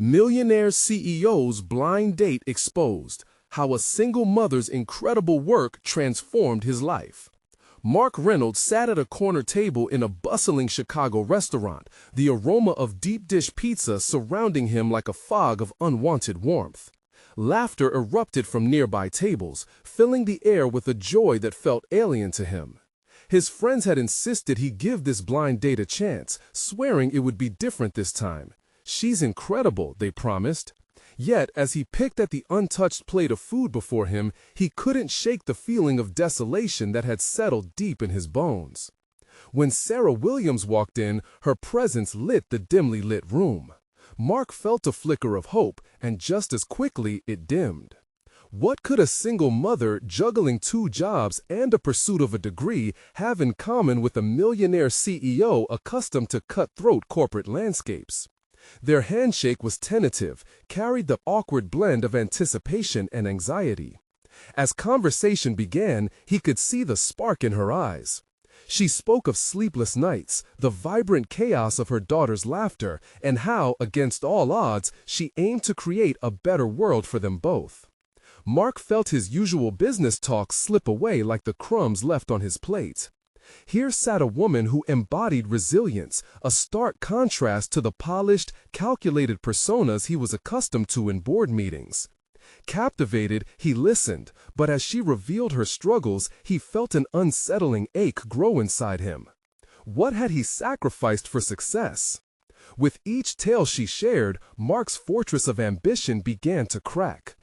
Millionaire CEO's blind date exposed, how a single mother's incredible work transformed his life. Mark Reynolds sat at a corner table in a bustling Chicago restaurant, the aroma of deep dish pizza surrounding him like a fog of unwanted warmth. Laughter erupted from nearby tables, filling the air with a joy that felt alien to him. His friends had insisted he give this blind date a chance, swearing it would be different this time. "She's incredible," they promised. Yet, as he picked at the untouched plate of food before him, he couldn't shake the feeling of desolation that had settled deep in his bones. When Sarah Williams walked in, her presence lit the dimly lit room. Mark felt a flicker of hope, and just as quickly it dimmed. What could a single mother juggling 2 jobs and a pursuit of a degree have in common with a millionaire CEO accustomed to cutthroat corporate landscapes? Their handshake was tentative, carried the awkward blend of anticipation and anxiety. As conversation began, he could see the spark in her eyes. She spoke of sleepless nights, the vibrant chaos of her daughter's laughter, and how, against all odds, she aimed to create a better world for them both. Mark felt his usual business talk slip away like the crumbs left on his plate. Here sat a woman who embodied resilience, a stark contrast to the polished, calculated personas he was accustomed to in board meetings. Captivated, he listened, but as she revealed her struggles, he felt an unsettling ache grow inside him. What had he sacrificed for success? With each tale she shared, Mark's fortress of ambition began to crack.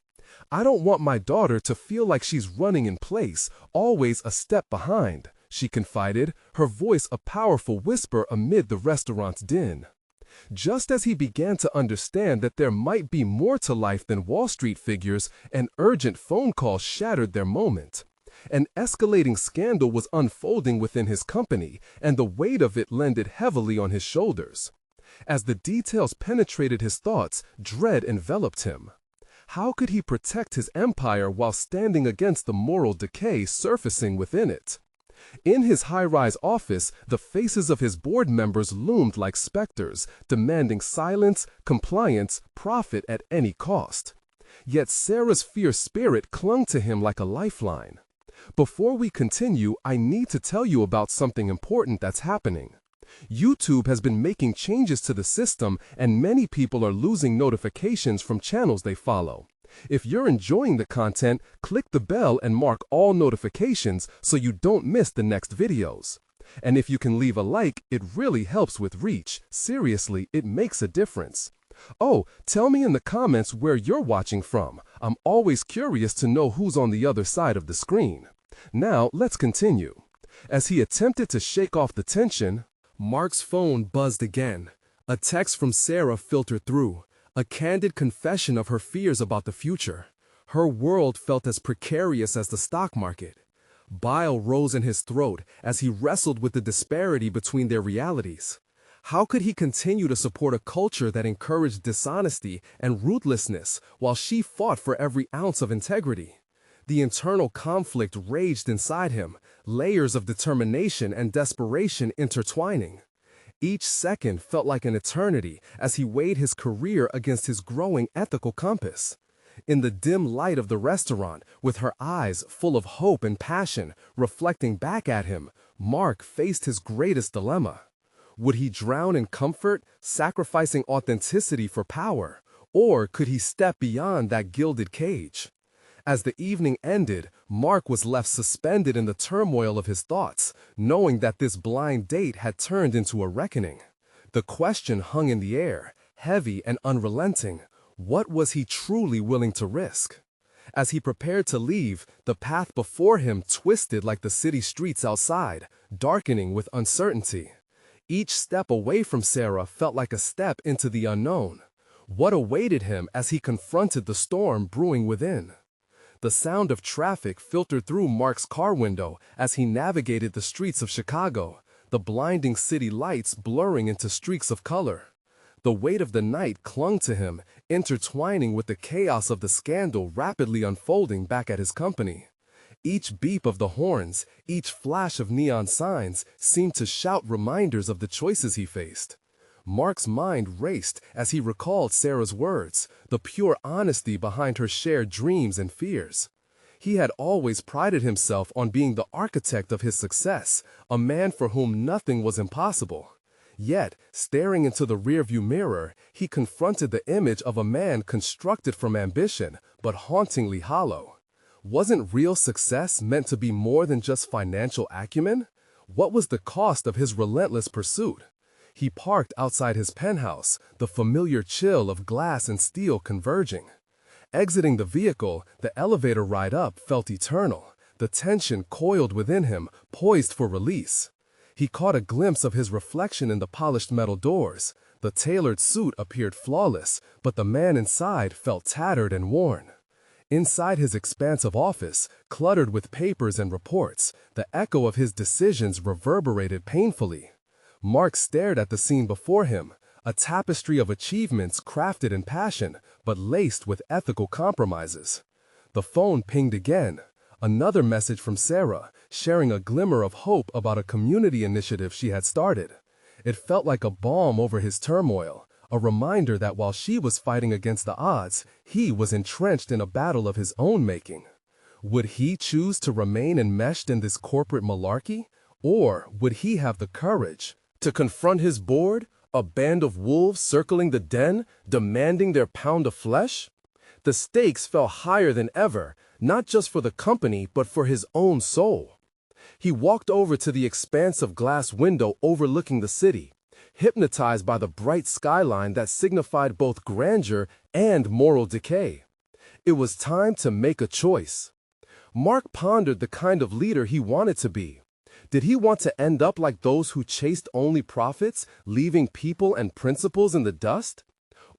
"I don't want my daughter to feel like she's running in place, always a step behind," she confided, her voice a powerful whisper amid the restaurant's din. Just as he began to understand that there might be more to life than Wall Street figures, an urgent phone call shattered their moment. An escalating scandal was unfolding within his company, and the weight of it landed heavily on his shoulders. As the details penetrated his thoughts, dread enveloped him. How could he protect his empire while standing against the moral decay surfacing within it? In his high-rise office, the faces of his board members loomed like specters, demanding silence, compliance, profit at any cost. Yet Sarah's fierce spirit clung to him like a lifeline. "Before we continue, I need to tell you about something important that's happening. YouTube has been making changes to the system, and many people are losing notifications from channels they follow. If you're enjoying the content, click the bell and mark all notifications so you don't miss the next videos. And if you can leave a like, it really helps with reach. Seriously, it makes a difference. Oh, tell me in the comments where you're watching from. I'm always curious to know who's on the other side of the screen." Now, let's continue. As he attempted to shake off the tension, Mark's phone buzzed again. A text from Sarah filtered through, a candid confession of her fears about the future. Her world felt as precarious as the stock market. Bile rose in his throat as he wrestled with the disparity between their realities. How could he continue to support a culture that encouraged dishonesty and ruthlessness while she fought for every ounce of integrity? The internal conflict raged inside him, layers of determination and desperation intertwining. Each second felt like an eternity as he weighed his career against his growing ethical compass. In the dim light of the restaurant, with her eyes full of hope and passion reflecting back at him, Mark faced his greatest dilemma. Would he drown in comfort, sacrificing authenticity for power, or could he step beyond that gilded cage? As the evening ended, Mark was left suspended in the turmoil of his thoughts, knowing that this blind date had turned into a reckoning. The question hung in the air, heavy and unrelenting. What was he truly willing to risk? As he prepared to leave, the path before him twisted like the city streets outside, darkening with uncertainty. Each step away from Sarah felt like a step into the unknown. What awaited him as he confronted the storm brewing within? The sound of traffic filtered through Mark's car window as he navigated the streets of Chicago, the blinding city lights blurring into streaks of color. The weight of the night clung to him, intertwining with the chaos of the scandal rapidly unfolding back at his company. Each beep of the horns, each flash of neon signs seemed to shout reminders of the choices he faced. Mark's mind raced as he recalled Sarah's words, the pure honesty behind her shared dreams and fears. He had always prided himself on being the architect of his success, a man for whom nothing was impossible. Yet, staring into the rearview mirror, he confronted the image of a man constructed from ambition, but hauntingly hollow. Wasn't real success meant to be more than just financial acumen? What was the cost of his relentless pursuit? He parked outside his penthouse, the familiar chill of glass and steel converging. Exiting the vehicle, the elevator ride up felt eternal. The tension coiled within him, poised for release. He caught a glimpse of his reflection in the polished metal doors. The tailored suit appeared flawless, but the man inside felt tattered and worn. Inside his expansive office, cluttered with papers and reports, the echo of his decisions reverberated painfully. Mark stared at the scene before him, a tapestry of achievements crafted in passion, but laced with ethical compromises. The phone pinged again. Another message from Sarah, sharing a glimmer of hope about a community initiative she had started. It felt like a balm over his turmoil, a reminder that while she was fighting against the odds, he was entrenched in a battle of his own making. Would he choose to remain enmeshed in this corporate malarkey? Or would he have the courage to confront his board, a band of wolves circling the den, demanding their pound of flesh? The stakes fell higher than ever, not just for the company, but for his own soul. He walked over to the expansive glass window overlooking the city, hypnotized by the bright skyline that signified both grandeur and moral decay. It was time to make a choice. Mark pondered the kind of leader he wanted to be. Did he want to end up like those who chased only profits, leaving people and principles in the dust?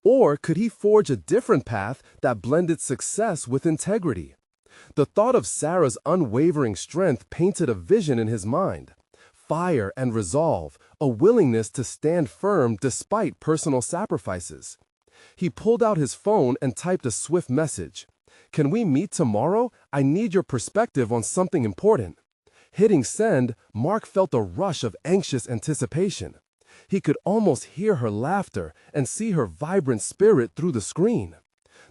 Or could he forge a different path that blended success with integrity? The thought of Sarah's unwavering strength painted a vision in his mind. Fire and resolve, a willingness to stand firm despite personal sacrifices. He pulled out his phone and typed a swift message. "Can we meet tomorrow? I need your perspective on something important." Hitting send, Mark felt a rush of anxious anticipation. He could almost hear her laughter and see her vibrant spirit through the screen.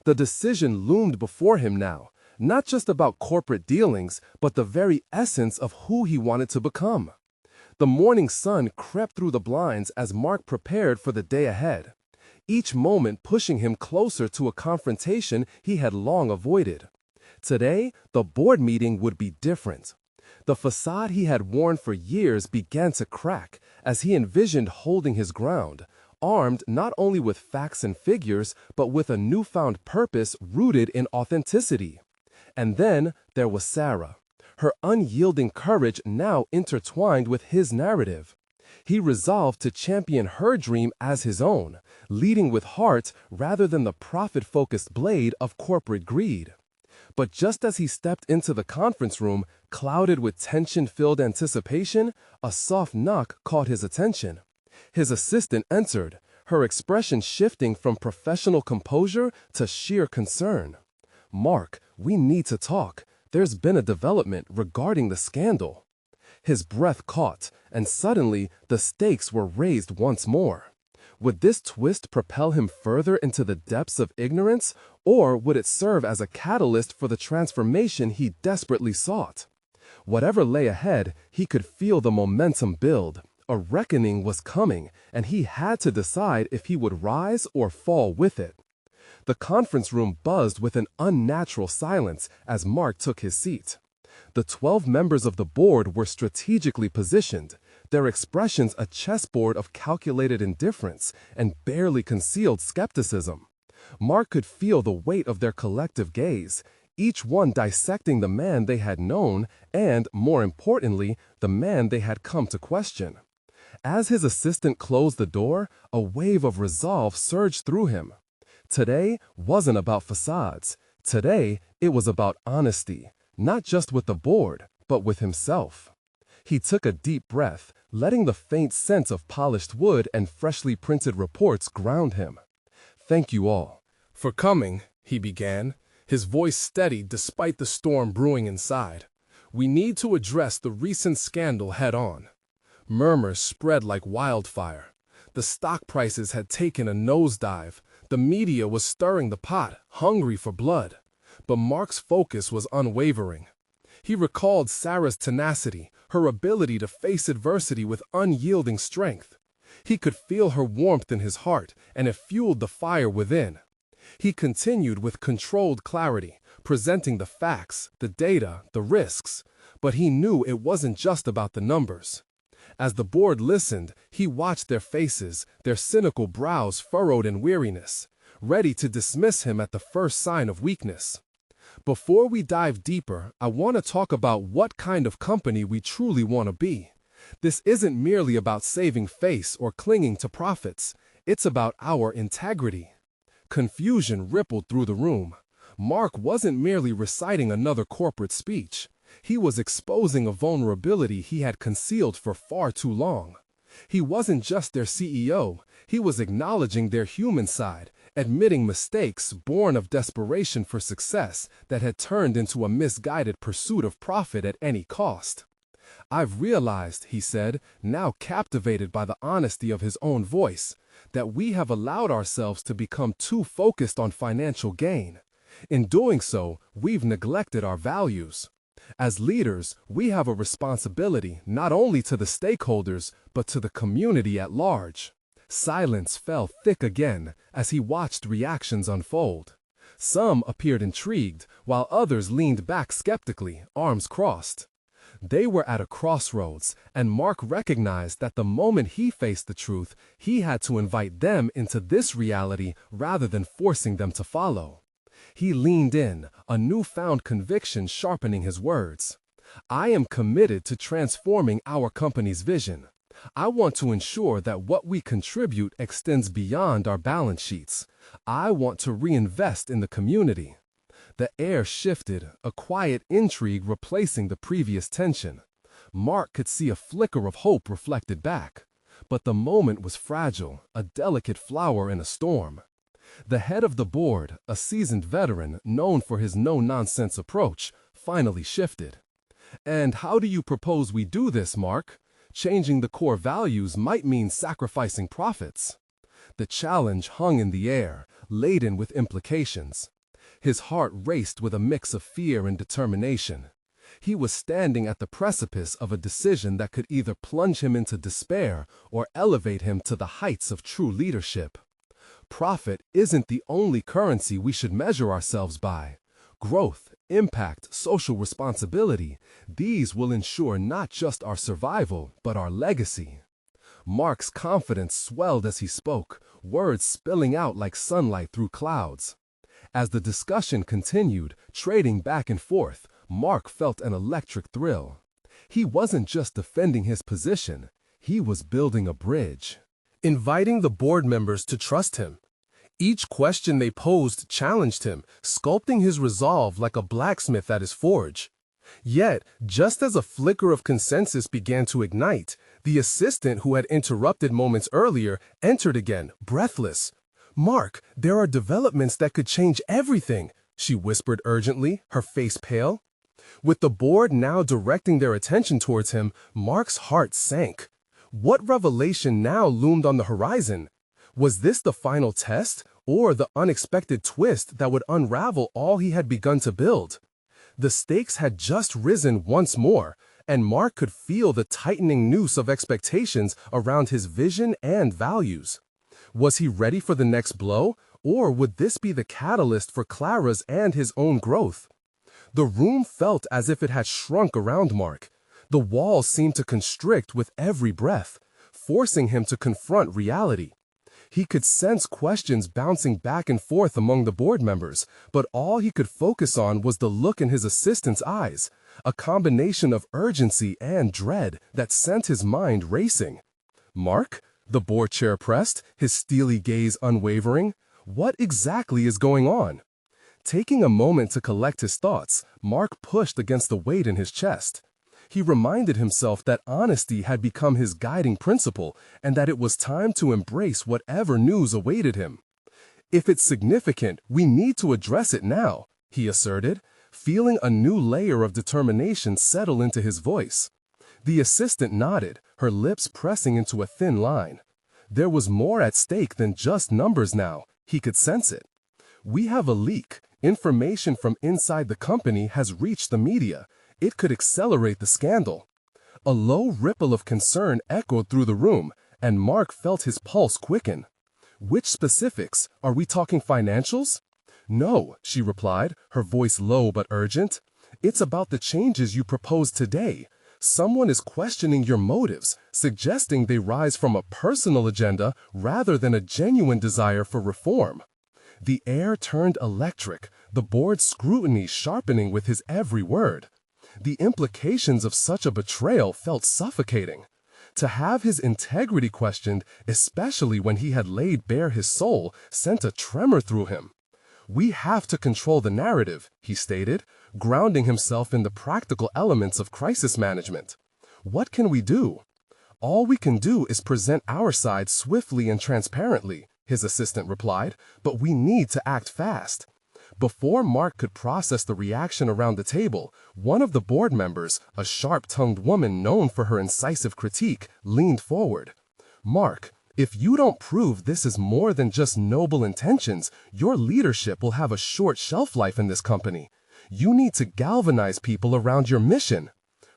The decision loomed before him now, not just about corporate dealings, but the very essence of who he wanted to become. The morning sun crept through the blinds as Mark prepared for the day ahead, each moment pushing him closer to a confrontation he had long avoided. Today, the board meeting would be different. The facade he had worn for years began to crack as he envisioned holding his ground, armed not only with facts and figures, but with a newfound purpose rooted in authenticity. And then there was Sarah, her unyielding courage now intertwined with his narrative. He resolved to champion her dream as his own, leading with heart rather than the profit-focused blade of corporate greed. But just as he stepped into the conference room, clouded with tension-filled anticipation, a soft knock caught his attention. His assistant entered, her expression shifting from professional composure to sheer concern. "Mark, we need to talk. There's been a development regarding the scandal." His breath caught, and suddenly the stakes were raised once more. Would this twist propel him further into the depths of ignorance, or would it serve as a catalyst for the transformation he desperately sought? Whatever lay ahead, he could feel the momentum build. A reckoning was coming, and he had to decide if he would rise or fall with it. The conference room buzzed with an unnatural silence as Mark took his seat. The 12 members of the board were strategically positioned, their expressions a chessboard of calculated indifference and barely concealed skepticism. Mark could feel the weight of their collective gaze, each one dissecting the man they had known and, more importantly, the man they had come to question. As his assistant closed the door, a wave of resolve surged through him. Today wasn't about facades. Today, it was about honesty, not just with the board, but with himself. He took a deep breath, letting the faint scent of polished wood and freshly printed reports ground him. "Thank you all for coming," he began, his voice steady despite the storm brewing inside. "We need to address the recent scandal head-on." Murmurs spread like wildfire. The stock prices had taken a nosedive. The media was stirring the pot, hungry for blood. But Mark's focus was unwavering. He recalled Sarah's tenacity, her ability to face adversity with unyielding strength. He could feel her warmth in his heart, and it fueled the fire within. He continued with controlled clarity, presenting the facts, the data, the risks. But he knew it wasn't just about the numbers. As the board listened, he watched their faces, their cynical brows furrowed in weariness, ready to dismiss him at the first sign of weakness. Before we dive deeper, I want to talk about what kind of company we truly want to be. This isn't merely about saving face or clinging to profits. It's about our integrity. Confusion rippled through the room. Mark wasn't merely reciting another corporate speech. He was exposing a vulnerability he had concealed for far too long. He wasn't just their CEO. He was acknowledging their human side, admitting mistakes born of desperation for success that had turned into a misguided pursuit of profit at any cost. "I've realized," he said, now captivated by the honesty of his own voice, "that we have allowed ourselves to become too focused on financial gain. In doing so, we've neglected our values. As leaders, we have a responsibility not only to the stakeholders, but to the community at large." Silence fell thick again as he watched reactions unfold. Some appeared intrigued, while others leaned back skeptically, arms crossed. They were at a crossroads, and Mark recognized that the moment he faced the truth, he had to invite them into this reality rather than forcing them to follow. He leaned in, a newfound conviction sharpening his words. "I am committed to transforming our company's vision. I want to ensure that what we contribute extends beyond our balance sheets. I want to reinvest in the community." The air shifted, a quiet intrigue replacing the previous tension. Mark could see a flicker of hope reflected back. But the moment was fragile, a delicate flower in a storm. The head of the board, a seasoned veteran known for his no-nonsense approach, finally shifted. "And how do you propose we do this, Mark? Changing the core values might mean sacrificing profits." The challenge hung in the air, laden with implications. His heart raced with a mix of fear and determination. He was standing at the precipice of a decision that could either plunge him into despair or elevate him to the heights of true leadership. Profit isn't the only currency we should measure ourselves by. Growth, impact, social responsibility, these will ensure not just our survival, but our legacy. Mark's confidence swelled as he spoke, words spilling out like sunlight through clouds. As the discussion continued, trading back and forth, Mark felt an electric thrill. He wasn't just defending his position, he was building a bridge. Inviting the board members to trust him. Each question they posed challenged him, sculpting his resolve like a blacksmith at his forge. Yet, just as a flicker of consensus began to ignite, the assistant who had interrupted moments earlier entered again, breathless. "Mark, there are developments that could change everything," she whispered urgently, her face pale. With the board now directing their attention towards him, Mark's heart sank. What revelation now loomed on the horizon? Was this the final test, or the unexpected twist that would unravel all he had begun to build? The stakes had just risen once more, and Mark could feel the tightening noose of expectations around his vision and values. Was he ready for the next blow, or would this be the catalyst for Clara's and his own growth? The room felt as if it had shrunk around Mark. The walls seemed to constrict with every breath, forcing him to confront reality. He could sense questions bouncing back and forth among the board members, but all he could focus on was the look in his assistant's eyes, a combination of urgency and dread that sent his mind racing. "Mark?" The board chair pressed, his steely gaze unwavering. "What exactly is going on?" Taking a moment to collect his thoughts, Mark pushed against the weight in his chest. He reminded himself that honesty had become his guiding principle and that it was time to embrace whatever news awaited him. "If it's significant, we need to address it now," he asserted, feeling a new layer of determination settle into his voice. The assistant nodded, her lips pressing into a thin line. There was more at stake than just numbers now. He could sense it. We have a leak. Information from inside the company has reached the media. It could accelerate the scandal. A low ripple of concern echoed through the room, and Mark felt his pulse quicken. Which specifics? Are we talking financials? No, she replied, her voice low but urgent. It's about the changes you propose today. Someone is questioning your motives, suggesting they rise from a personal agenda rather than a genuine desire for reform. The air turned electric, the board's scrutiny sharpening with his every word. The implications of such a betrayal felt suffocating. To have his integrity questioned, especially when he had laid bare his soul, sent a tremor through him. We have to control the narrative, he stated, grounding himself in the practical elements of crisis management. What can we do? All we can do is present our side swiftly and transparently, his assistant replied, but we need to act fast. Before Mark could process the reaction around the table, one of the board members, a sharp-tongued woman known for her incisive critique, leaned forward. Mark, if you don't prove this is more than just noble intentions, your leadership will have a short shelf life in this company. You need to galvanize people around your mission.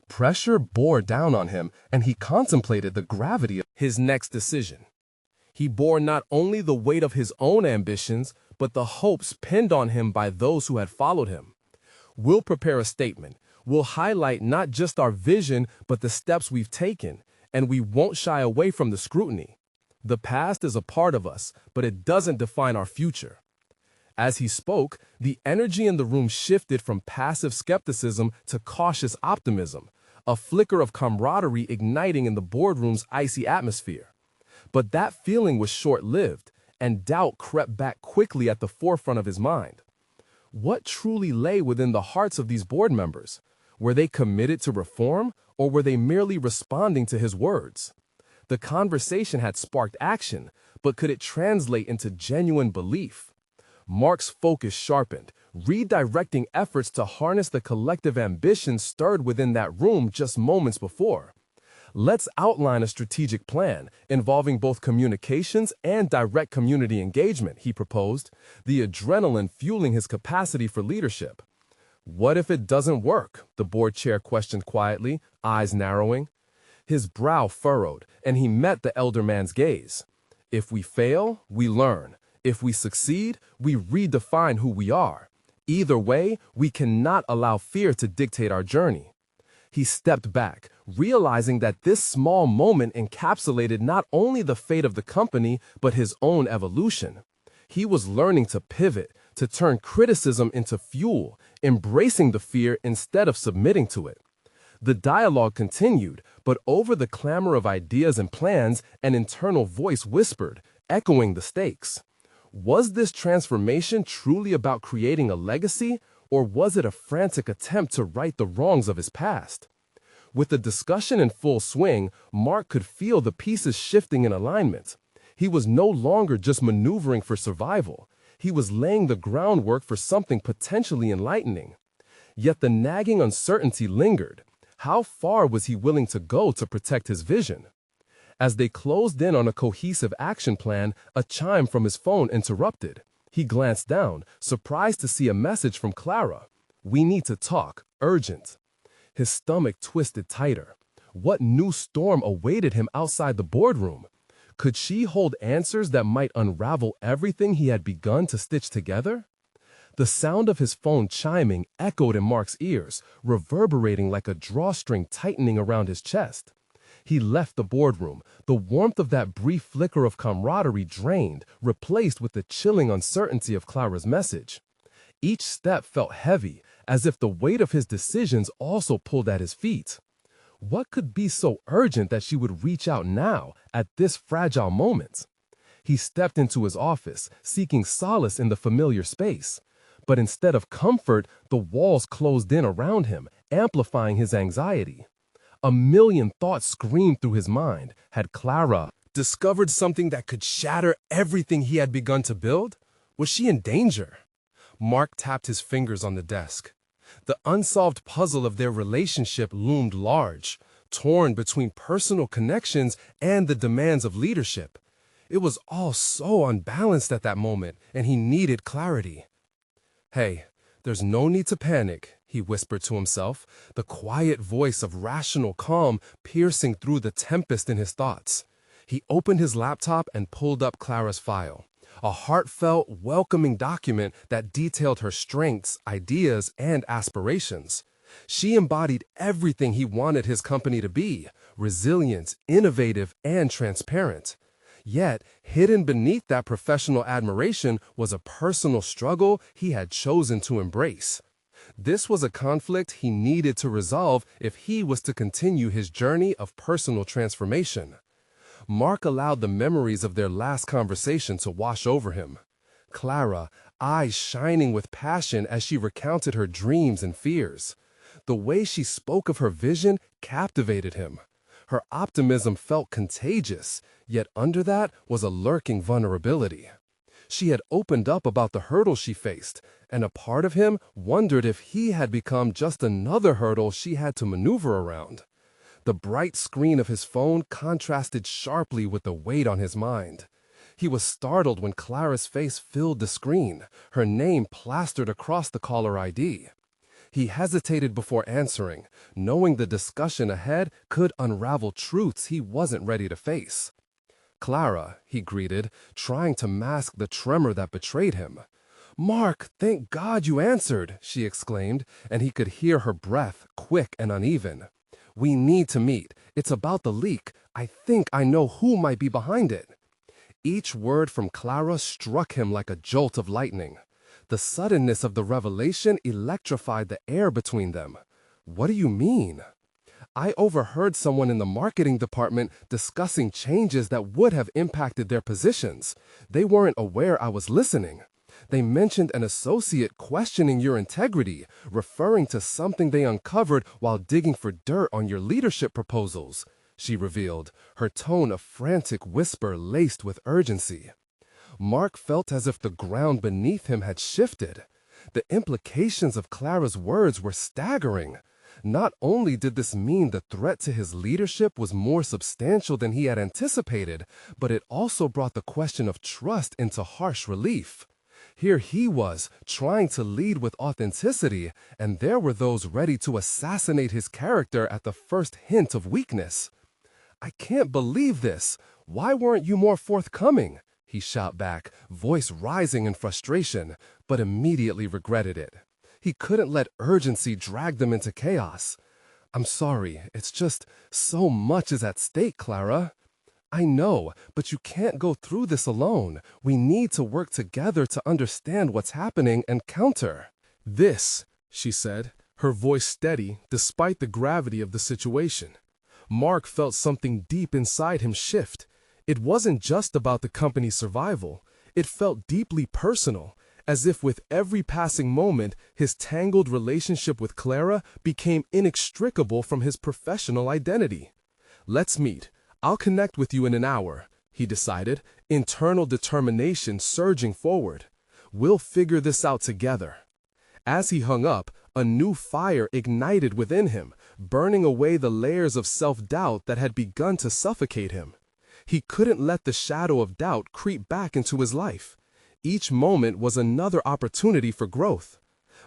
Pressure bore down on him, and he contemplated the gravity of his next decision. He bore not only the weight of his own ambitions, but the hopes pinned on him by those who had followed him. We'll prepare a statement. We'll highlight not just our vision, but the steps we've taken, and we won't shy away from the scrutiny. The past is a part of us, but it doesn't define our future. As he spoke, the energy in the room shifted from passive skepticism to cautious optimism, a flicker of camaraderie igniting in the boardroom's icy atmosphere. But that feeling was short-lived, and doubt crept back quickly at the forefront of his mind. What truly lay within the hearts of these board members? Were they committed to reform, or were they merely responding to his words? The conversation had sparked action, but could it translate into genuine belief? Mark's focus sharpened, redirecting efforts to harness the collective ambition stirred within that room just moments before. Let's outline a strategic plan involving both communications and direct community engagement, he proposed, the adrenaline fueling his capacity for leadership. What if it doesn't work? The board chair questioned quietly, eyes narrowing. His brow furrowed, and he met the elder man's gaze. If we fail, we learn. If we succeed, we redefine who we are. Either way, we cannot allow fear to dictate our journey. He stepped back, realizing that this small moment encapsulated not only the fate of the company, but his own evolution. He was learning to pivot, to turn criticism into fuel, embracing the fear instead of submitting to it. The dialogue continued, but over the clamor of ideas and plans, an internal voice whispered, echoing the stakes. Was this transformation truly about creating a legacy, or was it a frantic attempt to right the wrongs of his past? With the discussion in full swing, Mark could feel the pieces shifting in alignment. He was no longer just maneuvering for survival. He was laying the groundwork for something potentially enlightening. Yet the nagging uncertainty lingered. How far was he willing to go to protect his vision? As they closed in on a cohesive action plan, a chime from his phone interrupted. He glanced down, surprised to see a message from Clara. "We need to talk. Urgent." His stomach twisted tighter. What new storm awaited him outside the boardroom? Could she hold answers that might unravel everything he had begun to stitch together? The sound of his phone chiming echoed in Mark's ears, reverberating like a drawstring tightening around his chest. He left the boardroom, the warmth of that brief flicker of camaraderie drained, replaced with the chilling uncertainty of Clara's message. Each step felt heavy, as if the weight of his decisions also pulled at his feet. What could be so urgent that she would reach out now, at this fragile moment? He stepped into his office, seeking solace in the familiar space. But instead of comfort, the walls closed in around him, amplifying his anxiety. A million thoughts screamed through his mind. Had Clara discovered something that could shatter everything he had begun to build? Was she in danger? Mark tapped his fingers on the desk. The unsolved puzzle of their relationship loomed large, torn between personal connections and the demands of leadership. It was all so unbalanced at that moment, and he needed clarity. "Hey, there's no need to panic," he whispered to himself, the quiet voice of rational calm piercing through the tempest in his thoughts. He opened his laptop and pulled up Clara's file, a heartfelt, welcoming document that detailed her strengths, ideas, and aspirations. She embodied everything he wanted his company to be: resilient, innovative, and transparent. Yet, hidden beneath that professional admiration was a personal struggle he had chosen to embrace. This was a conflict he needed to resolve if he was to continue his journey of personal transformation. Mark allowed the memories of their last conversation to wash over him. Clara, eyes shining with passion as she recounted her dreams and fears. The way she spoke of her vision captivated him. Her optimism felt contagious, yet under that was a lurking vulnerability. She had opened up about the hurdles she faced, and a part of him wondered if he had become just another hurdle she had to maneuver around. The bright screen of his phone contrasted sharply with the weight on his mind. He was startled when Clara's face filled the screen, her name plastered across the caller ID. He hesitated before answering, knowing the discussion ahead could unravel truths he wasn't ready to face. "Clara," he greeted, trying to mask the tremor that betrayed him. "Mark, thank God you answered," she exclaimed, and he could hear her breath, quick and uneven. "We need to meet. It's about the leak. I think I know who might be behind it." Each word from Clara struck him like a jolt of lightning. The suddenness of the revelation electrified the air between them. "What do you mean?" "I overheard someone in the marketing department discussing changes that would have impacted their positions. They weren't aware I was listening. They mentioned an associate questioning your integrity, referring to something they uncovered while digging for dirt on your leadership proposals," she revealed, her tone a frantic whisper laced with urgency. Mark felt as if the ground beneath him had shifted. The implications of Clara's words were staggering. Not only did this mean the threat to his leadership was more substantial than he had anticipated, but it also brought the question of trust into harsh relief. Here he was, trying to lead with authenticity, and there were those ready to assassinate his character at the first hint of weakness. "I can't believe this. Why weren't you more forthcoming?" he shot back, voice rising in frustration, but immediately regretted it. He couldn't let urgency drag them into chaos. "I'm sorry, it's just so much is at stake, Clara." "I know, but you can't go through this alone. We need to work together to understand what's happening and counter." "This," she said, her voice steady despite the gravity of the situation. Mark felt something deep inside him shift. It wasn't just about the company's survival. It felt deeply personal, as if with every passing moment, his tangled relationship with Clara became inextricable from his professional identity. "Let's meet. I'll connect with you in an hour," he decided, internal determination surging forward. "We'll figure this out together." As he hung up, a new fire ignited within him, burning away the layers of self-doubt that had begun to suffocate him. He couldn't let the shadow of doubt creep back into his life. Each moment was another opportunity for growth.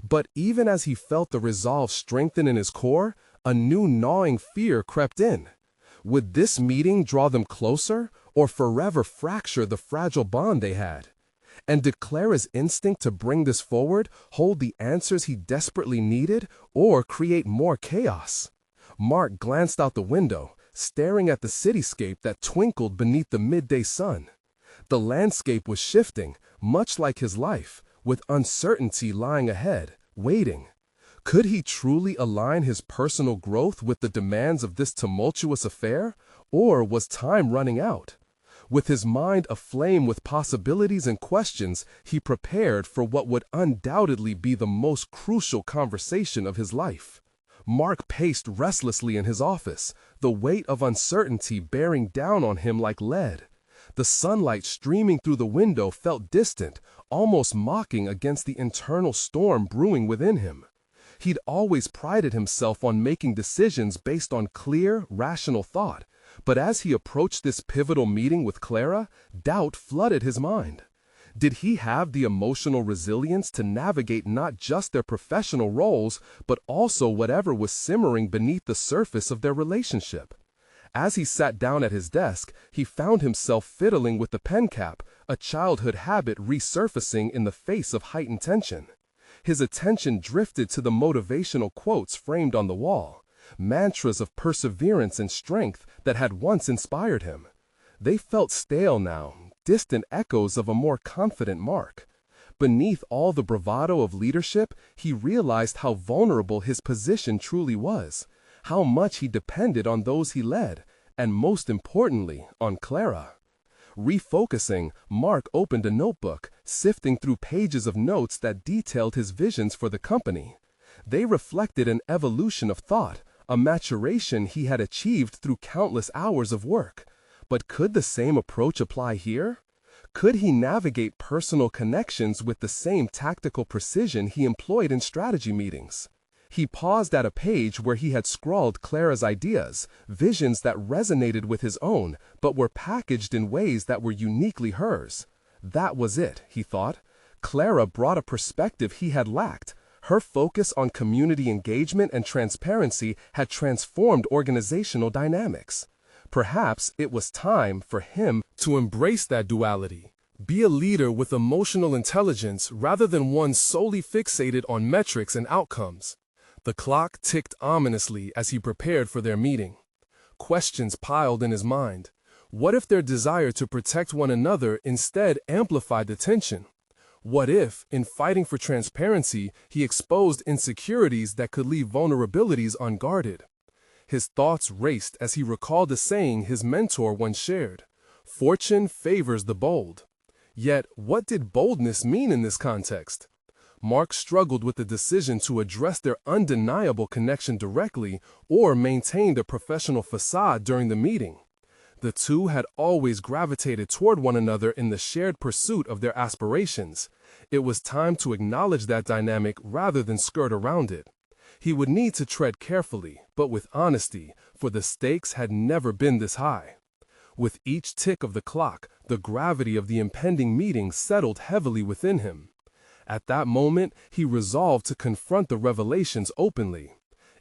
But even as he felt the resolve strengthen in his core, a new gnawing fear crept in. Would this meeting draw them closer, or forever fracture the fragile bond they had? And did Clara's instinct to bring this forward hold the answers he desperately needed, or create more chaos? Mark glanced out the window, staring at the cityscape that twinkled beneath the midday sun. The landscape was shifting, much like his life, with uncertainty lying ahead, waiting. Could he truly align his personal growth with the demands of this tumultuous affair, or was time running out? With his mind aflame with possibilities and questions, he prepared for what would undoubtedly be the most crucial conversation of his life. Mark paced restlessly in his office, the weight of uncertainty bearing down on him like lead. The sunlight streaming through the window felt distant, almost mocking against the internal storm brewing within him. He'd always prided himself on making decisions based on clear, rational thought, But as he approached this pivotal meeting with Clara, doubt flooded his mind. Did he have the emotional resilience to navigate not just their professional roles, but also whatever was simmering beneath the surface of their relationship? As he sat down at his desk, he found himself fiddling with the pen cap, a childhood habit resurfacing in the face of heightened tension. His attention drifted to the motivational quotes framed on the wall, mantras of perseverance and strength that had once inspired him. They felt stale now, distant echoes of a more confident Mark. Beneath all the bravado of leadership, he realized how vulnerable his position truly was, how much he depended on those he led, and most importantly, on Clara. Refocusing, Mark opened a notebook, sifting through pages of notes that detailed his visions for the company. They reflected an evolution of thought, a maturation he had achieved through countless hours of work. But could the same approach apply here? Could he navigate personal connections with the same tactical precision he employed in strategy meetings? He paused at a page where he had scrawled Clara's ideas, visions that resonated with his own, but were packaged in ways that were uniquely hers. That was it, he thought. Clara brought a perspective he had lacked. Her focus on community engagement and transparency had transformed organizational dynamics. Perhaps it was time for him to embrace that duality, be a leader with emotional intelligence rather than one solely fixated on metrics and outcomes. The clock ticked ominously as he prepared for their meeting. Questions piled in his mind. What if their desire to protect one another instead amplified the tension? What if, in fighting for transparency, he exposed insecurities that could leave vulnerabilities unguarded? His thoughts raced as he recalled a saying his mentor once shared: "Fortune favors the bold." Yet, what did boldness mean in this context? Mark struggled with the decision to address their undeniable connection directly or maintain a professional facade during the meeting. The two had always gravitated toward one another in the shared pursuit of their aspirations. It was time to acknowledge that dynamic rather than skirt around it. He would need to tread carefully, but with honesty, for the stakes had never been this high. With each tick of the clock, the gravity of the impending meeting settled heavily within him. At that moment, he resolved to confront the revelations openly.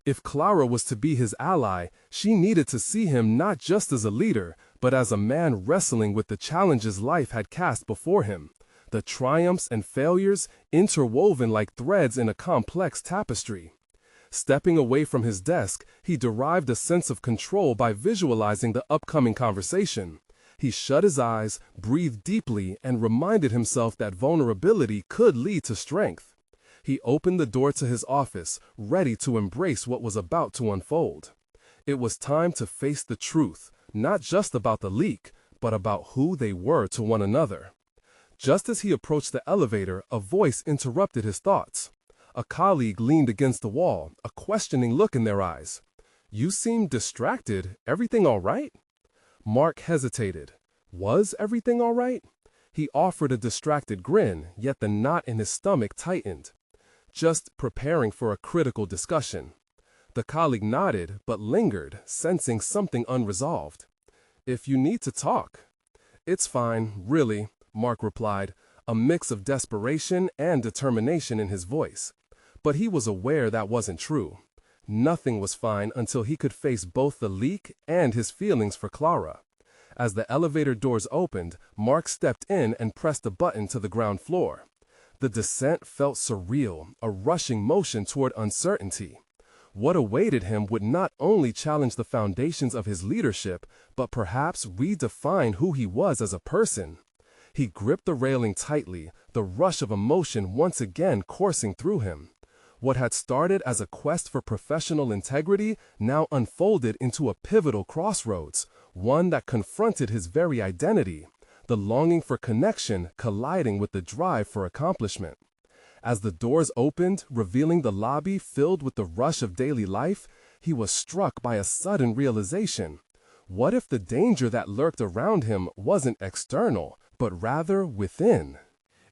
If Clara was to be his ally, she needed to see him not just as a leader, but as a man wrestling with the challenges life had cast before him. The triumphs and failures interwoven like threads in a complex tapestry. Stepping away from his desk, he derived a sense of control by visualizing the upcoming conversation. He shut his eyes, breathed deeply, and reminded himself that vulnerability could lead to strength. He opened the door to his office, ready to embrace what was about to unfold. It was time to face the truth, not just about the leak, but about who they were to one another. Just as he approached the elevator, a voice interrupted his thoughts. A colleague leaned against the wall, a questioning look in their eyes. "You seem distracted. Everything all right?" Mark hesitated. Was everything all right? He offered a distracted grin, yet the knot in his stomach tightened. Just preparing for a critical discussion. The colleague nodded, but lingered, sensing something unresolved. "If you need to talk." "It's fine, really," Mark replied, a mix of desperation and determination in his voice. But he was aware that wasn't true. Nothing was fine until he could face both the leak and his feelings for Clara. As the elevator doors opened, Mark stepped in and pressed a button to the ground floor. The descent felt surreal, a rushing motion toward uncertainty. What awaited him would not only challenge the foundations of his leadership, but perhaps redefine who he was as a person. He gripped the railing tightly, the rush of emotion once again coursing through him. What had started as a quest for professional integrity now unfolded into a pivotal crossroads, one that confronted his very identity, the longing for connection colliding with the drive for accomplishment. As the doors opened, revealing the lobby filled with the rush of daily life, he was struck by a sudden realization. What if the danger that lurked around him wasn't external, but rather within?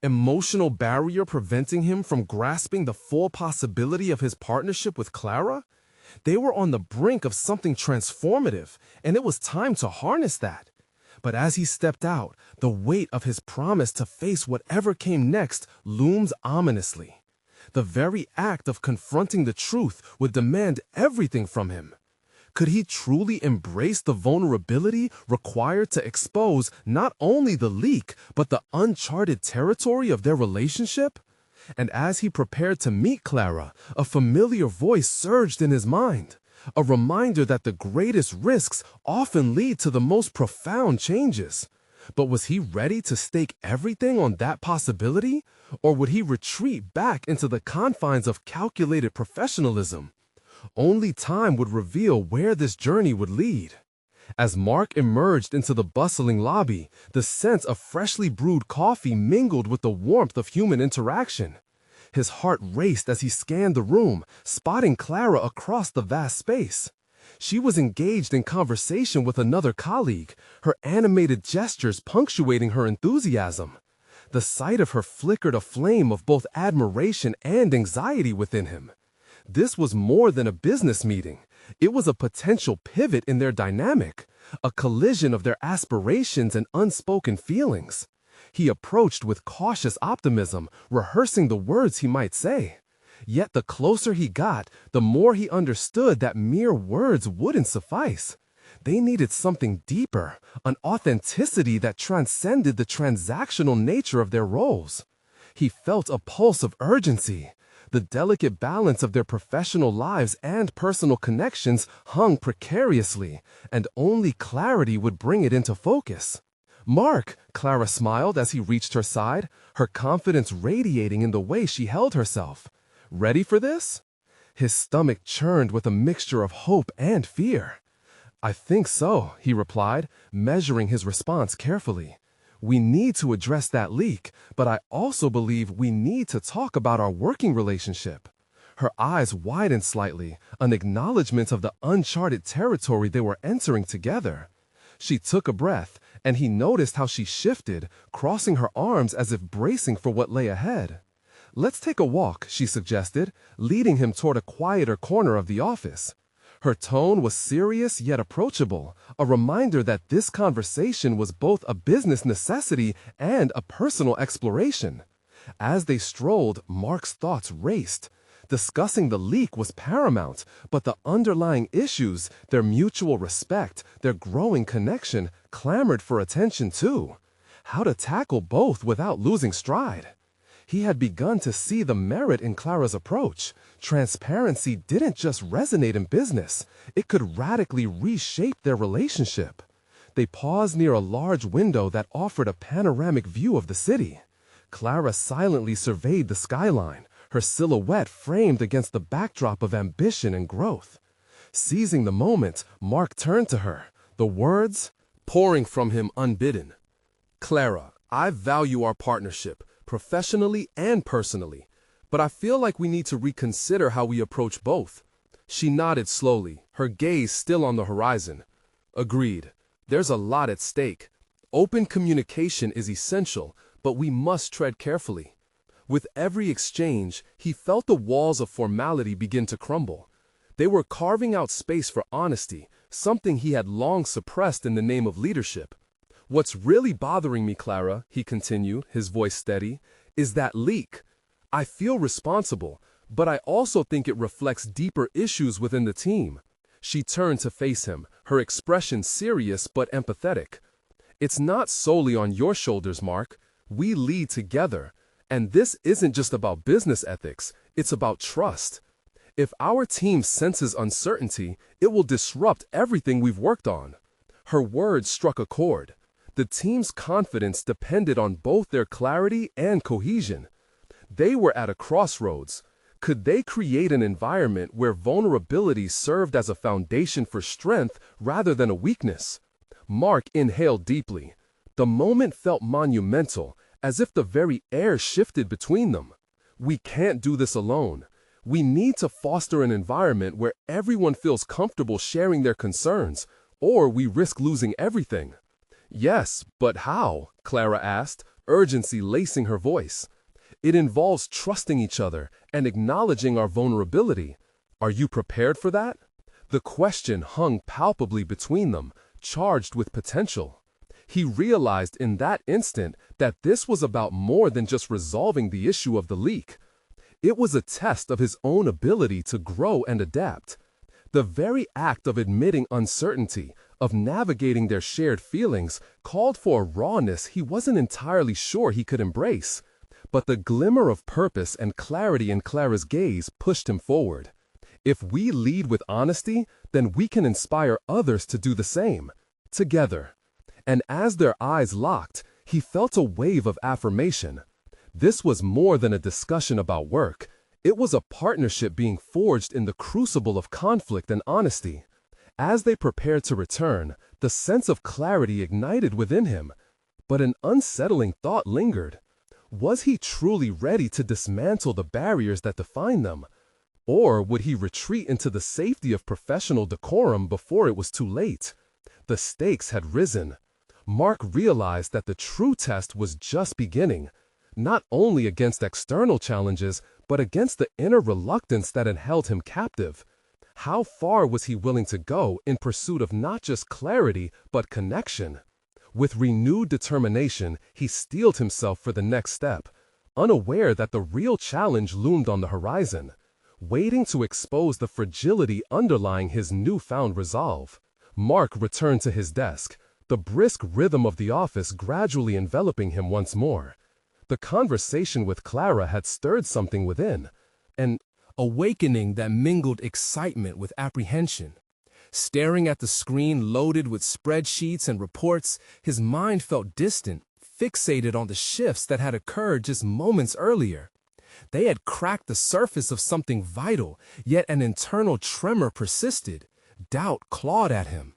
Emotional barrier preventing him from grasping the full possibility of his partnership with Clara? They were on the brink of something transformative, and it was time to harness that. But as he stepped out, the weight of his promise to face whatever came next loomed ominously. The very act of confronting the truth would demand everything from him. Could he truly embrace the vulnerability required to expose not only the leak, but the uncharted territory of their relationship? And as he prepared to meet Clara, a familiar voice surged in his mind, a reminder that the greatest risks often lead to the most profound changes. But was he ready to stake everything on that possibility? Or would he retreat back into the confines of calculated professionalism? Only time would reveal where this journey would lead. As Mark emerged into the bustling lobby, the scent of freshly brewed coffee mingled with the warmth of human interaction. His heart raced as he scanned the room, spotting Clara across the vast space. She was engaged in conversation with another colleague, her animated gestures punctuating her enthusiasm. The sight of her flickered a flame of both admiration and anxiety within him. This was more than a business meeting. It was a potential pivot in their dynamic, a collision of their aspirations and unspoken feelings. He approached with cautious optimism, rehearsing the words he might say. Yet the closer he got, the more he understood that mere words wouldn't suffice. They needed something deeper, an authenticity that transcended the transactional nature of their roles. He felt a pulse of urgency. The delicate balance of their professional lives and personal connections hung precariously, and only clarity would bring it into focus. "Mark," Clara smiled as he reached her side, her confidence radiating in the way she held herself. "Ready for this?" His stomach churned with a mixture of hope and fear. "I think so," he replied, measuring his response carefully. "We need to address that leak, but I also believe we need to talk about our working relationship." Her eyes widened slightly, an acknowledgement of the uncharted territory they were entering together. She took a breath, and he noticed how she shifted, crossing her arms as if bracing for what lay ahead. "Let's take a walk," she suggested, leading him toward a quieter corner of the office. Her tone was serious yet approachable, a reminder that this conversation was both a business necessity and a personal exploration. As they strolled, Mark's thoughts raced. Discussing the leak was paramount, but the underlying issues, their mutual respect, their growing connection, clamored for attention too. How to tackle both without losing stride? He had begun to see the merit in Clara's approach. Transparency didn't just resonate in business, it could radically reshape their relationship. They paused near a large window that offered a panoramic view of the city. Clara silently surveyed the skyline, her silhouette framed against the backdrop of ambition and growth. Seizing the moment, Mark turned to her, the words pouring from him unbidden. "Clara, I value our partnership, professionally and personally, but I feel like we need to reconsider how we approach both." She nodded slowly, her gaze still on the horizon. "Agreed. There's a lot at stake. Open communication is essential, but we must tread carefully." With every exchange, he felt the walls of formality begin to crumble. They were carving out space for honesty, something he had long suppressed in the name of leadership. "What's really bothering me, Clara," he continued, his voice steady, "is that leak. I feel responsible, but I also think it reflects deeper issues within the team." She turned to face him, her expression serious but empathetic. "It's not solely on your shoulders, Mark. We lead together. And this isn't just about business ethics, it's about trust. If our team senses uncertainty, it will disrupt everything we've worked on." Her words struck a chord. The team's confidence depended on both their clarity and cohesion. They were at a crossroads. Could they create an environment where vulnerability served as a foundation for strength rather than a weakness? Mark inhaled deeply. The moment felt monumental, as if the very air shifted between them. "We can't do this alone. We need to foster an environment where everyone feels comfortable sharing their concerns, or we risk losing everything." "Yes, but how?" Clara asked, urgency lacing her voice. "It involves trusting each other and acknowledging our vulnerability. Are you prepared for that?" The question hung palpably between them, charged with potential. He realized in that instant that this was about more than just resolving the issue of the leak. It was a test of his own ability to grow and adapt. The very act of admitting uncertainty, of navigating their shared feelings, called for a rawness he wasn't entirely sure he could embrace. But the glimmer of purpose and clarity in Clara's gaze pushed him forward. If we lead with honesty, then we can inspire others to do the same, together. And as their eyes locked, he felt a wave of affirmation. This was more than a discussion about work. It was a partnership being forged in the crucible of conflict and honesty. As they prepared to return, the sense of clarity ignited within him. But an unsettling thought lingered. Was he truly ready to dismantle the barriers that define them? Or would he retreat into the safety of professional decorum before it was too late? The stakes had risen. Mark realized that the true test was just beginning, not only against external challenges, but against the inner reluctance that had held him captive. How far was he willing to go in pursuit of not just clarity, but connection? With renewed determination, he steeled himself for the next step, unaware that the real challenge loomed on the horizon, waiting to expose the fragility underlying his newfound resolve. Mark returned to his desk, the brisk rhythm of the office gradually enveloping him once more. The conversation with Clara had stirred something within, an awakening that mingled excitement with apprehension. Staring at the screen loaded with spreadsheets and reports, his mind felt distant, fixated on the shifts that had occurred just moments earlier. They had cracked the surface of something vital, yet an internal tremor persisted. Doubt clawed at him.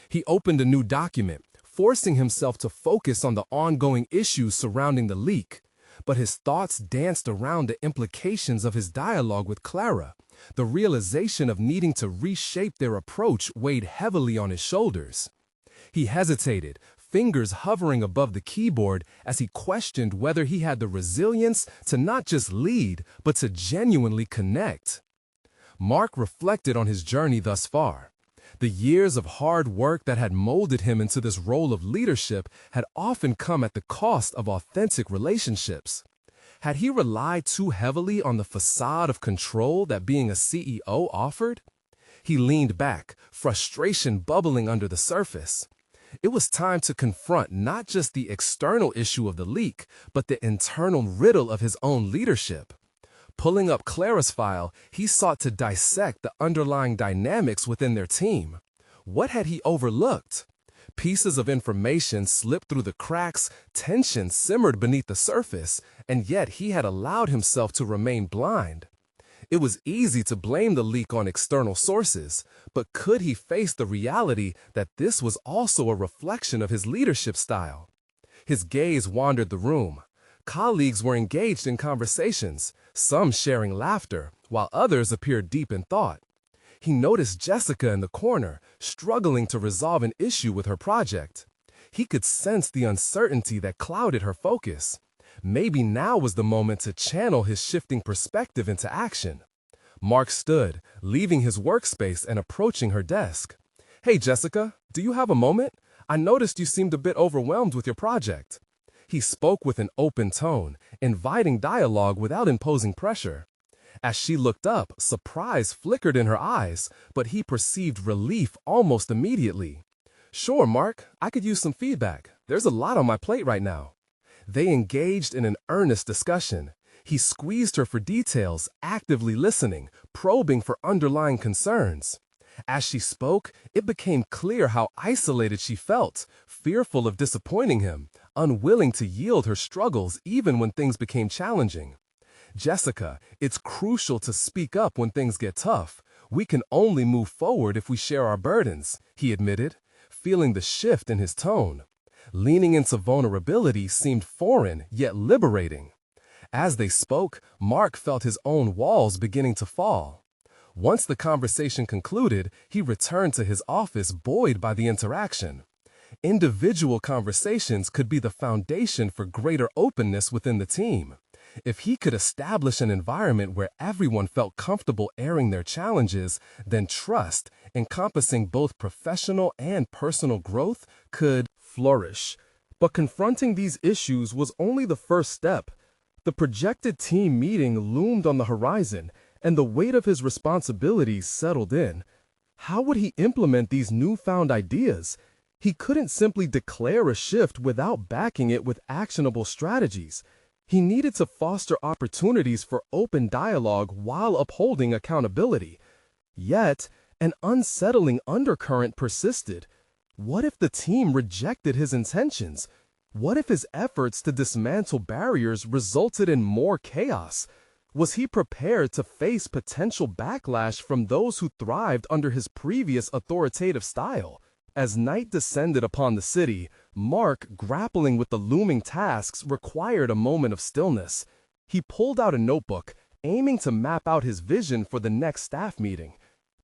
He opened a new document, forcing himself to focus on the ongoing issues surrounding the leak. But his thoughts danced around the implications of his dialogue with Clara. The realization of needing to reshape their approach weighed heavily on his shoulders. He hesitated, fingers hovering above the keyboard as he questioned whether he had the resilience to not just lead, but to genuinely connect. Mark reflected on his journey thus far. The years of hard work that had molded him into this role of leadership had often come at the cost of authentic relationships. Had he relied too heavily on the facade of control that being a CEO offered? He leaned back, frustration bubbling under the surface. It was time to confront not just the external issue of the leak, but the internal riddle of his own leadership. Pulling up Clara's file, he sought to dissect the underlying dynamics within their team. What had he overlooked? Pieces of information slipped through the cracks, tension simmered beneath the surface, and yet he had allowed himself to remain blind. It was easy to blame the leak on external sources, but could he face the reality that this was also a reflection of his leadership style? His gaze wandered the room. Colleagues were engaged in conversations, some sharing laughter, while others appeared deep in thought. He noticed Jessica in the corner, struggling to resolve an issue with her project. He could sense the uncertainty that clouded her focus. Maybe now was the moment to channel his shifting perspective into action. Mark stood, leaving his workspace and approaching her desk. "Hey, Jessica, do you have a moment? I noticed you seemed a bit overwhelmed with your project." He spoke with an open tone, inviting dialogue without imposing pressure. As she looked up, surprise flickered in her eyes, but he perceived relief almost immediately. "Sure, Mark, I could use some feedback. There's a lot on my plate right now." They engaged in an earnest discussion. He squeezed her for details, actively listening, probing for underlying concerns. As she spoke, it became clear how isolated she felt, fearful of disappointing him, unwilling to yield her struggles even when things became challenging. "Jessica, it's crucial to speak up when things get tough. We can only move forward if we share our burdens," he admitted, feeling the shift in his tone. Leaning into vulnerability seemed foreign, yet liberating. As they spoke, Mark felt his own walls beginning to fall. Once the conversation concluded, he returned to his office buoyed by the interaction. Individual conversations could be the foundation for greater openness within the team. If he could establish an environment where everyone felt comfortable airing their challenges, then trust, encompassing both professional and personal growth, could flourish. But confronting these issues was only the first step. The projected team meeting loomed on the horizon, and the weight of his responsibilities settled in. How would he implement these newfound ideas? He couldn't simply declare a shift without backing it with actionable strategies. He needed to foster opportunities for open dialogue while upholding accountability. Yet, an unsettling undercurrent persisted. What if the team rejected his intentions? What if his efforts to dismantle barriers resulted in more chaos? Was he prepared to face potential backlash from those who thrived under his previous authoritative style? As night descended upon the city, Mark, grappling with the looming tasks, required a moment of stillness. He pulled out a notebook, aiming to map out his vision for the next staff meeting.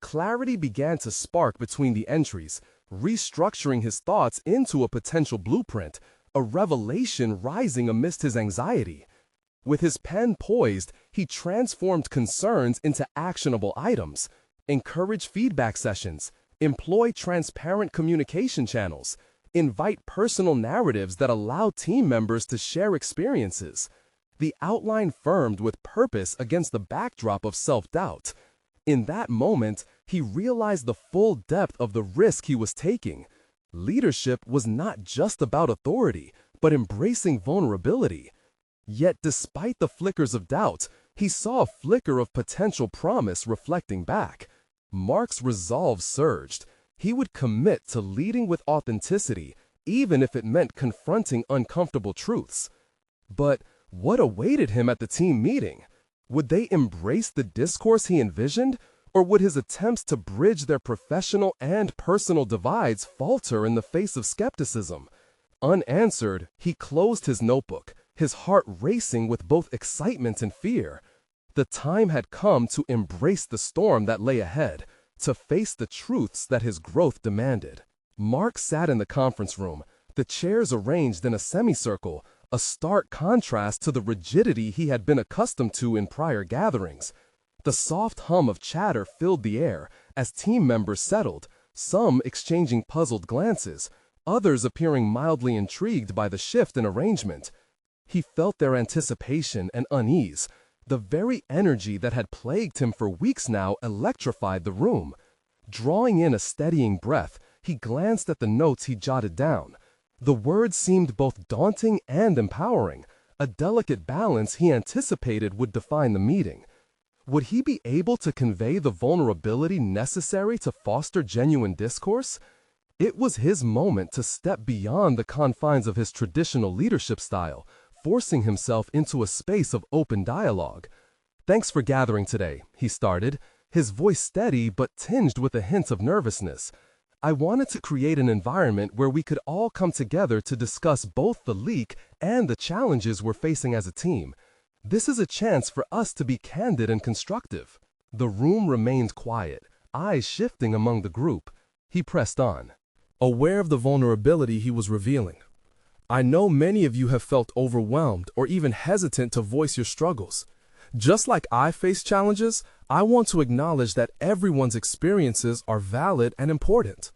Clarity began to spark between the entries, restructuring his thoughts into a potential blueprint, a revelation rising amidst his anxiety. With his pen poised, he transformed concerns into actionable items, encouraged feedback sessions, employ transparent communication channels, invite personal narratives that allow team members to share experiences. The outline firmed with purpose against the backdrop of self-doubt. In that moment, he realized the full depth of the risk he was taking. Leadership was not just about authority, but embracing vulnerability. Yet despite the flickers of doubt, he saw a flicker of potential promise reflecting back. Mark's resolve surged. He would commit to leading with authenticity, even if it meant confronting uncomfortable truths. But what awaited him at the team meeting? Would they embrace the discourse he envisioned, or would his attempts to bridge their professional and personal divides falter in the face of skepticism? Unanswered, he closed his notebook, his heart racing with both excitement and fear. The time had come to embrace the storm that lay ahead, to face the truths that his growth demanded. Mark sat in the conference room, the chairs arranged in a semicircle, a stark contrast to the rigidity he had been accustomed to in prior gatherings. The soft hum of chatter filled the air as team members settled, some exchanging puzzled glances, others appearing mildly intrigued by the shift in arrangement. He felt their anticipation and unease. The very energy that had plagued him for weeks now electrified the room. Drawing in a steadying breath, he glanced at the notes he jotted down. The words seemed both daunting and empowering, a delicate balance he anticipated would define the meeting. Would he be able to convey the vulnerability necessary to foster genuine discourse? It was his moment to step beyond the confines of his traditional leadership style, forcing himself into a space of open dialogue. "Thanks for gathering today," he started, his voice steady but tinged with a hint of nervousness. "I wanted to create an environment where we could all come together to discuss both the leak and the challenges we're facing as a team. This is a chance for us to be candid and constructive." The room remained quiet, eyes shifting among the group. He pressed on, aware of the vulnerability he was revealing. "I know many of you have felt overwhelmed or even hesitant to voice your struggles. Just like I face challenges, I want to acknowledge that everyone's experiences are valid and important."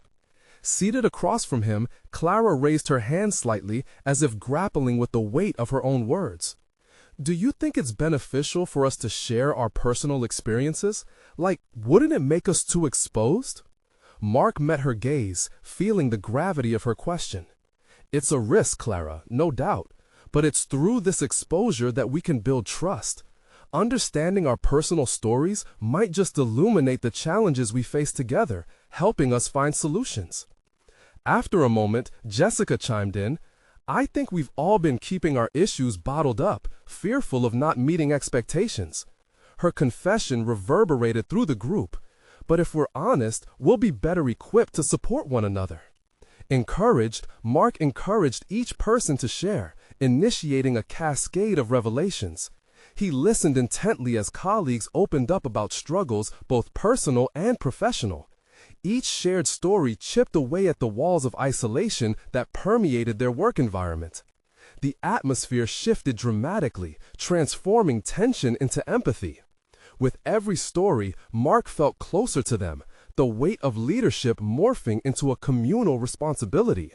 Seated across from him, Clara raised her hand slightly as if grappling with the weight of her own words. "Do you think it's beneficial for us to share our personal experiences? Like, wouldn't it make us too exposed?" Mark met her gaze, feeling the gravity of her question. "It's a risk, Clara, no doubt, but it's through this exposure that we can build trust. Understanding our personal stories might just illuminate the challenges we face together, helping us find solutions." After a moment, Jessica chimed in, "I think we've all been keeping our issues bottled up, fearful of not meeting expectations." Her confession reverberated through the group. "But if we're honest, we'll be better equipped to support one another." Encouraged, Mark encouraged each person to share, initiating a cascade of revelations. He listened intently as colleagues opened up about struggles, both personal and professional. Each shared story chipped away at the walls of isolation that permeated their work environment. The atmosphere shifted dramatically, transforming tension into empathy. With every story, Mark felt closer to them, the weight of leadership morphing into a communal responsibility.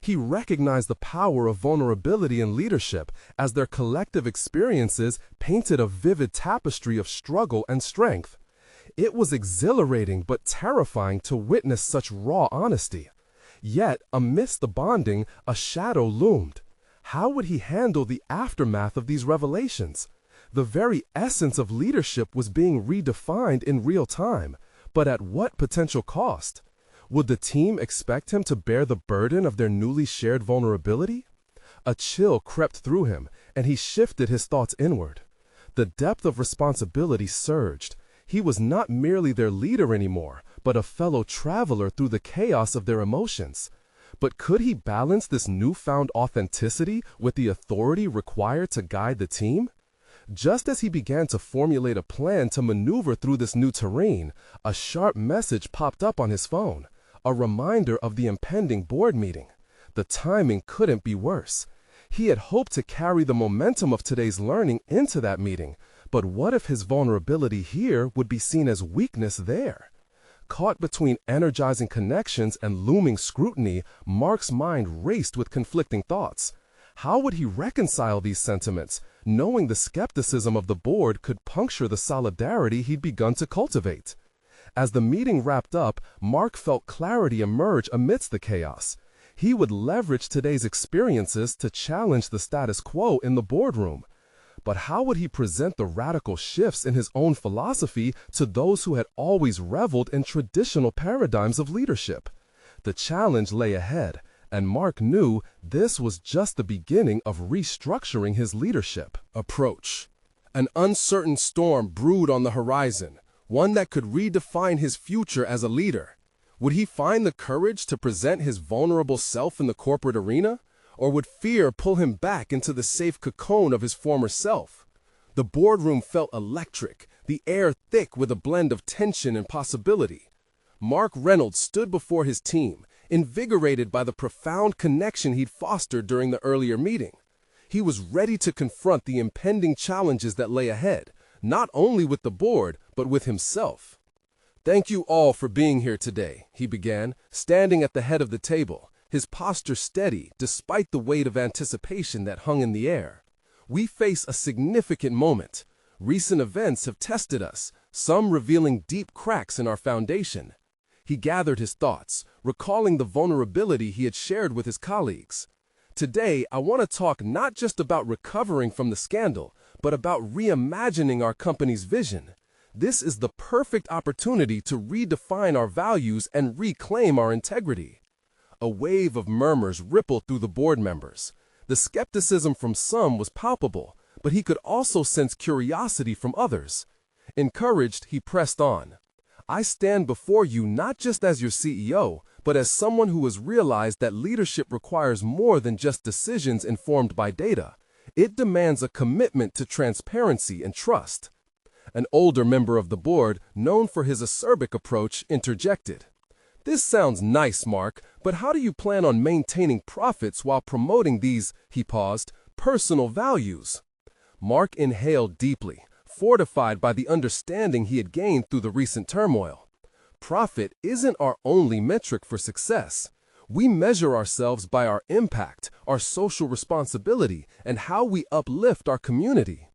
He recognized the power of vulnerability in leadership as their collective experiences painted a vivid tapestry of struggle and strength. It was exhilarating but terrifying to witness such raw honesty. Yet, amidst the bonding, a shadow loomed. How would he handle the aftermath of these revelations? The very essence of leadership was being redefined in real time, but at what potential cost? Would the team expect him to bear the burden of their newly shared vulnerability? A chill crept through him, and he shifted his thoughts inward. The depth of responsibility surged. He was not merely their leader anymore, but a fellow traveler through the chaos of their emotions. But could he balance this newfound authenticity with the authority required to guide the team? Just as he began to formulate a plan to maneuver through this new terrain, a sharp message popped up on his phone, a reminder of the impending board meeting. The timing couldn't be worse. He had hoped to carry the momentum of today's learning into that meeting, but what if his vulnerability here would be seen as weakness there? Caught between energizing connections and looming scrutiny, Mark's mind raced with conflicting thoughts. How would he reconcile these sentiments, knowing the skepticism of the board could puncture the solidarity he'd begun to cultivate? As the meeting wrapped up, Mark felt clarity emerge amidst the chaos. He would leverage today's experiences to challenge the status quo in the boardroom. But how would he present the radical shifts in his own philosophy to those who had always reveled in traditional paradigms of leadership? The challenge lay ahead, and Mark knew this was just the beginning of restructuring his leadership approach. An uncertain storm brewed on the horizon, one that could redefine his future as a leader. Would he find the courage to present his vulnerable self in the corporate arena? Or would fear pull him back into the safe cocoon of his former self? The boardroom felt electric, the air thick with a blend of tension and possibility. Mark Reynolds stood before his team, invigorated by the profound connection he'd fostered during the earlier meeting. He was ready to confront the impending challenges that lay ahead, not only with the board, but with himself. "Thank you all for being here today," he began, standing at the head of the table, his posture steady despite the weight of anticipation that hung in the air. "We face a significant moment. Recent events have tested us, some revealing deep cracks in our foundation." He gathered his thoughts, recalling the vulnerability he had shared with his colleagues. "Today, I want to talk not just about recovering from the scandal, but about reimagining our company's vision. This is the perfect opportunity to redefine our values and reclaim our integrity." A wave of murmurs rippled through the board members. The skepticism from some was palpable, but he could also sense curiosity from others. Encouraged, he pressed on. "I stand before you not just as your CEO, but as someone who has realized that leadership requires more than just decisions informed by data. It demands a commitment to transparency and trust." An older member of the board, known for his acerbic approach, interjected. "This sounds nice, Mark, but how do you plan on maintaining profits while promoting these," he paused, "personal values?" Mark inhaled deeply, fortified by the understanding he had gained through the recent turmoil. Profit isn't our only metric for success. We measure ourselves by our impact, our social responsibility, and how we uplift our community.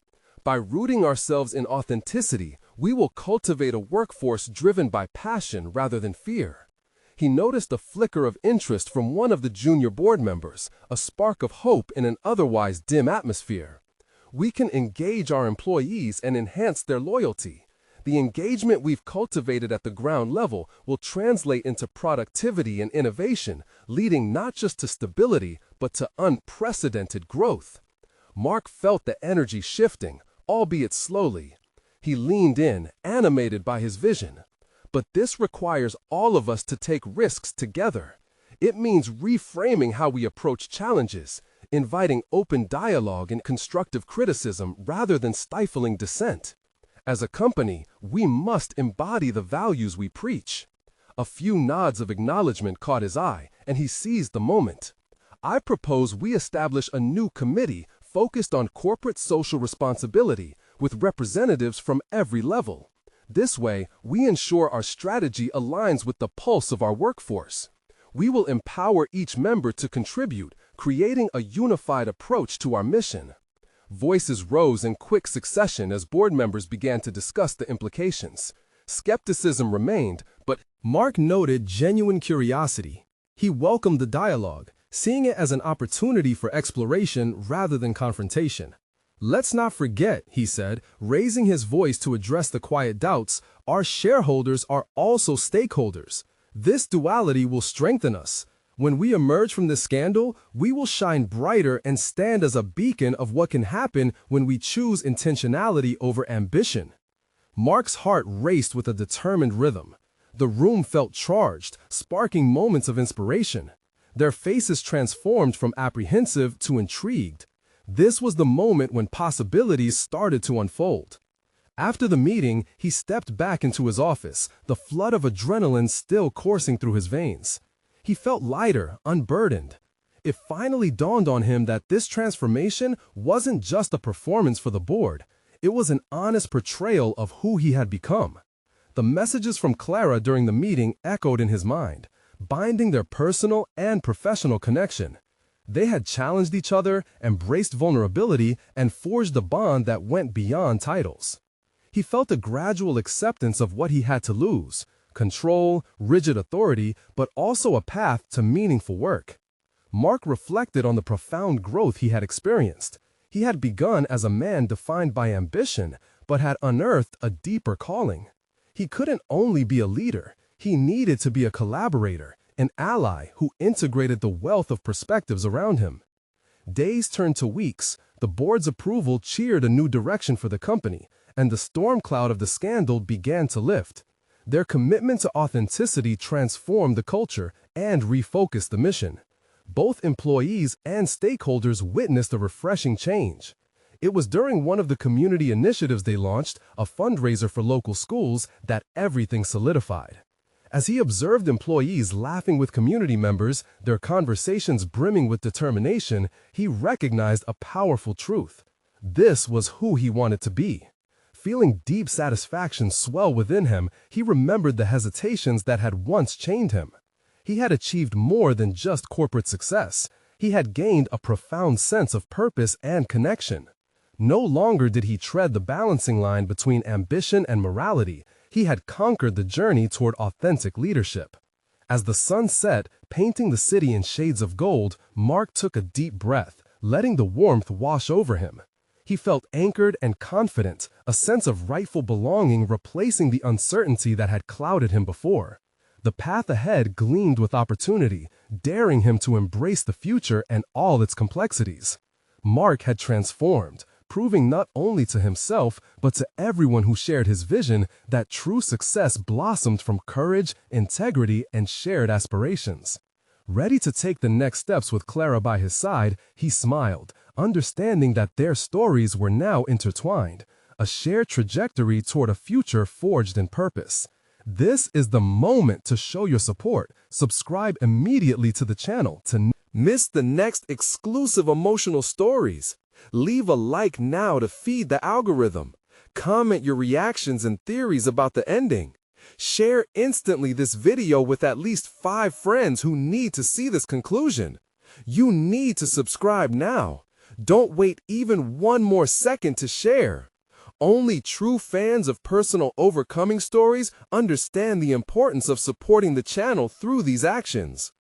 By rooting ourselves in authenticity, we will cultivate a workforce driven by passion rather than fear. He noticed a flicker of interest from one of the junior board members, a spark of hope in an otherwise dim atmosphere. "We can engage our employees and enhance their loyalty. The engagement we've cultivated at the ground level will translate into productivity and innovation, leading not just to stability, but to unprecedented growth." Mark felt the energy shifting, albeit slowly. He leaned in, animated by his vision. But this requires all of us to take risks together. It means reframing how we approach challenges, inviting open dialogue and constructive criticism rather than stifling dissent. As a company, we must embody the values we preach. A few nods of acknowledgement caught his eye, and he seized the moment. I propose we establish a new committee focused on corporate social responsibility with representatives from every level. This way, we ensure our strategy aligns with the pulse of our workforce. We will empower each member to contribute, creating a unified approach to our mission. Voices rose in quick succession as board members began to discuss the implications. Skepticism remained, but Mark noted genuine curiosity. He welcomed the dialogue, seeing it as an opportunity for exploration rather than confrontation. Let's not forget, he said, raising his voice to address the quiet doubts, our shareholders are also stakeholders. This duality will strengthen us. When we emerge from this scandal, we will shine brighter and stand as a beacon of what can happen when we choose intentionality over ambition. Mark's heart raced with a determined rhythm. The room felt charged, sparking moments of inspiration. Their faces transformed from apprehensive to intrigued. This was the moment when possibilities started to unfold. After the meeting, he stepped back into his office, the flood of adrenaline still coursing through his veins. He felt lighter, unburdened. It finally dawned on him that this transformation wasn't just a performance for the board. It was an honest portrayal of who he had become. The messages from Clara during the meeting echoed in his mind, binding their personal and professional connection. They had challenged each other, embraced vulnerability, and forged a bond that went beyond titles. He felt a gradual acceptance of what he had to lose, control, rigid authority, but also a path to meaningful work. Mark reflected on the profound growth he had experienced. He had begun as a man defined by ambition, but had unearthed a deeper calling. He couldn't only be a leader, he needed to be a collaborator, an ally who integrated the wealth of perspectives around him. Days turned to weeks, the board's approval cheered a new direction for the company, and the storm cloud of the scandal began to lift. Their commitment to authenticity transformed the culture and refocused the mission. Both employees and stakeholders witnessed a refreshing change. It was during one of the community initiatives they launched, a fundraiser for local schools, that everything solidified. As he observed employees laughing with community members, their conversations brimming with determination, he recognized a powerful truth. This was who he wanted to be. Feeling deep satisfaction swell within him, he remembered the hesitations that had once chained him. He had achieved more than just corporate success. He had gained a profound sense of purpose and connection. No longer did he tread the balancing line between ambition and morality. He had conquered the journey toward authentic leadership. As the sun set, painting the city in shades of gold, Mark took a deep breath, letting the warmth wash over him. He felt anchored and confident, a sense of rightful belonging replacing the uncertainty that had clouded him before. The path ahead gleamed with opportunity, daring him to embrace the future and all its complexities. Mark had transformed, proving not only to himself, but to everyone who shared his vision that true success blossomed from courage, integrity, and shared aspirations. Ready to take the next steps with Clara by his side, he smiled, understanding that their stories were now intertwined, a shared trajectory toward a future forged in purpose. This is the moment to show your support. Subscribe immediately to the channel to miss the next exclusive emotional stories. Leave a like now to feed the algorithm. Comment your reactions and theories about the ending. Share instantly this video with at least 5 friends who need to see this conclusion. You need to subscribe now. Don't wait even one more second to share. Only true fans of personal overcoming stories understand the importance of supporting the channel through these actions.